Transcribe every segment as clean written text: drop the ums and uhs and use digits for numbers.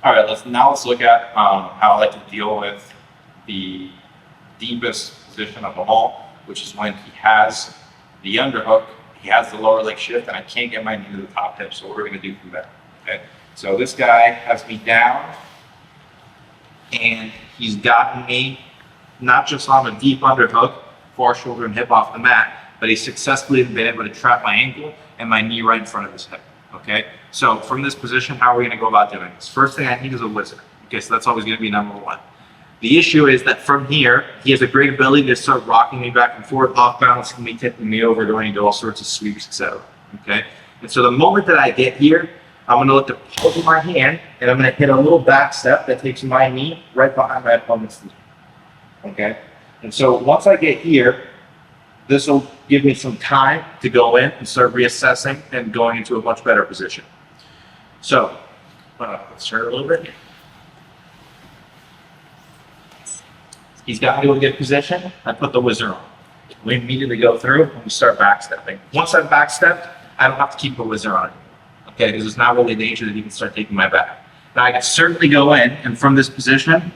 All right, let's look at how I like to deal with the deepest position of them all, which is when he has the underhook, he has the lower leg shift, and I can't get my knee to the top hip. So what we're going to do from there. Okay, so this guy has me down, and he's gotten me not just on a deep underhook, far shoulder and hip off the mat, but he's successfully been able to trap my ankle and my knee right in front of his hip. Okay, so from this position, how are we going to go about doing this? First thing I need is a whizzer. Okay, so that's always going to be number one. The issue is that from here, he has a great ability to start rocking me back and forth, off balancing me, tipping me over, going into all sorts of sweeps, etc. Okay, and so the moment that I get here, I'm going to look to pull my hand, and I'm going to hit a little back step that takes my knee right behind my opponent's knee. Okay, and so once I get here, this will give me some time to go in and start reassessing and going into a much better position. So, let's turn it a little bit. He's got me to a good position. I put the whizzer on. We immediately go through and we start backstepping. Once I've backstepped, I don't have to keep the whizzer on anymore. Okay, because there's not really danger that he can start taking my back. Now I can certainly go in and from this position,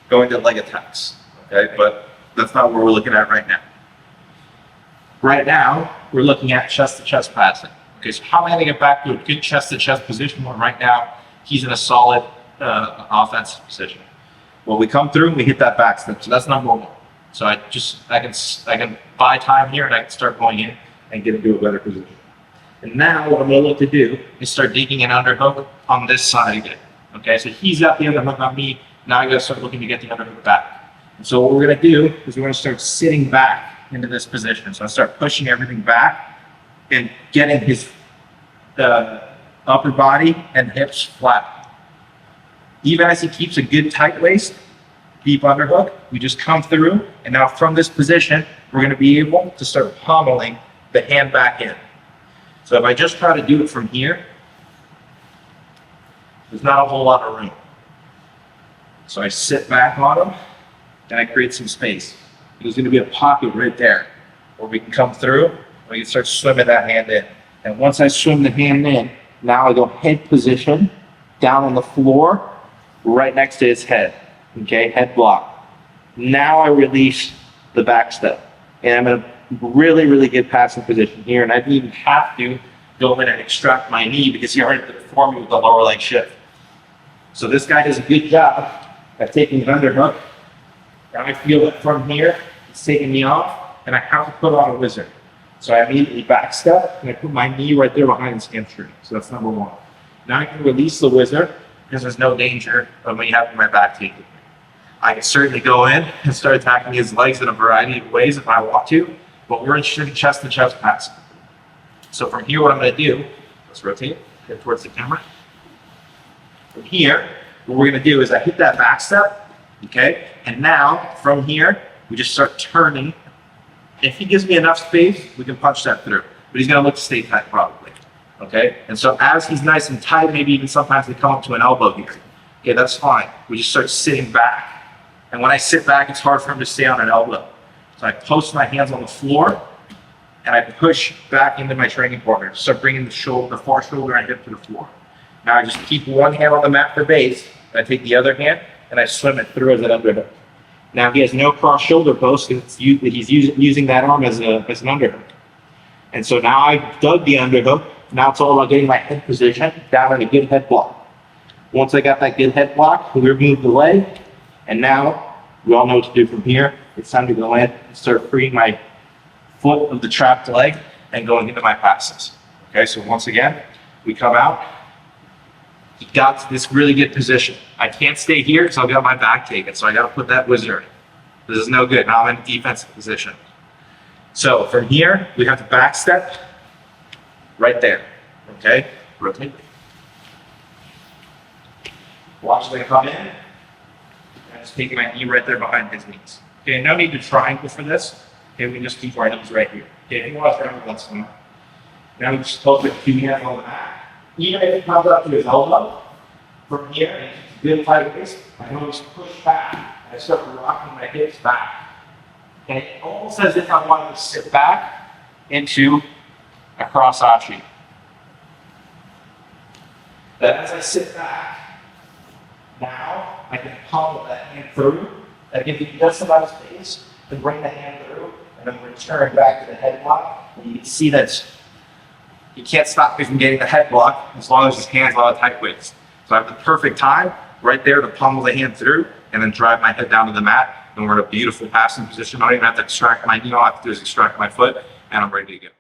go into leg attacks. Okay, but that's not what we're looking at right now. Right now, we're looking at chest-to-chest passing. Okay, so how am I going to get back to a good chest-to-chest position when right now he's in a solid offensive position? Well, we come through and we hit that back step, so that's number one. So I can buy time here and I can start going in and get into a better position. And now what I'm going to look to do is start digging an underhook on this side again. Okay, so he's got the underhook on me. Now I got to start looking to get the underhook back. And so what we're going to do is we're going to start sitting back into this position. So I start pushing everything back and getting his upper body and hips flat. Even as he keeps a good tight waist, deep underhook, we just come through, and now from this position, we're going to be able to start pummeling the hand back in. So if I just try to do it from here, there's not a whole lot of room. So I sit back on him, and I create some space. There's going to be a pocket right there where we can come through and we can start swimming that hand in. And once I swim the hand in, now I go head position down on the floor right next to his head. Okay, head block. Now I release the back step. And I'm in a really, really good passing position here. And I didn't even have to go in and extract my knee because he already performed me with the lower leg shift. So this guy does a good job at taking an underhook. And I feel that from here, it's taking me off, and I have to put on a whizzer. So I immediately back step, and I put my knee right there behind his hamstring. So that's number one. Now I can release the whizzer, because there's no danger of me having my back taken. I can certainly go in and start attacking his legs in a variety of ways if I want to, but we're in chest-to-chest passing. So from here, what I'm going to do, let's rotate, get towards the camera. From here, what we're going to do is I hit that back step, okay? And now, from here, we just start turning. If he gives me enough space, we can punch that through. But he's going to look to stay tight, probably. Okay? And so as he's nice and tight, maybe even sometimes they come up to an elbow here. Okay, that's fine. We just start sitting back. And when I sit back, it's hard for him to stay on an elbow. So I post my hands on the floor, and I push back into my training partner. Start bringing the far shoulder and hip to the floor. Now I just keep one hand on the mat for base, and I take the other hand, and I swim it through as an underhook. Now he has no cross shoulder post because he's using that arm as an underhook. And so now I dug the underhook. Now it's all about getting my head position down in a good head block. Once I got that good head block, we remove the leg. And now we all know what to do from here. It's time to go in and start freeing my foot of the trapped leg and going into my passes. Okay, so once again, we come out. He got to this really good position. I can't stay here because I'll get my back taken, so I got to put that whizzer in. This is no good. Now I'm in a defensive position. So from here, we have to back step right there. Okay? Rotate. Watch them come in. I'm just taking my knee right there behind his knees. Okay, no need to triangle for this. Okay, we can just keep our knees right here. Okay, if you want to triangle, that's fine. Now we just hold the two hands on the mat. Even if it comes up to his elbow, from here, and it's good tight waist, I can always push back, and I start rocking my hips back. Okay, almost as if I wanted to sit back into a cross-ashi. Then as I sit back, I can pummel that hand through. That gives you just enough space to bring the hand through and then return back to the head block. And you can see that you can't stop me from getting the head block as long as his hand's on a tight waist. So I have the perfect time right there to pummel the hand through and then drive my head down to the mat. And we're in a beautiful passing position. I don't even have to extract all I have to do is extract my foot and I'm ready to go.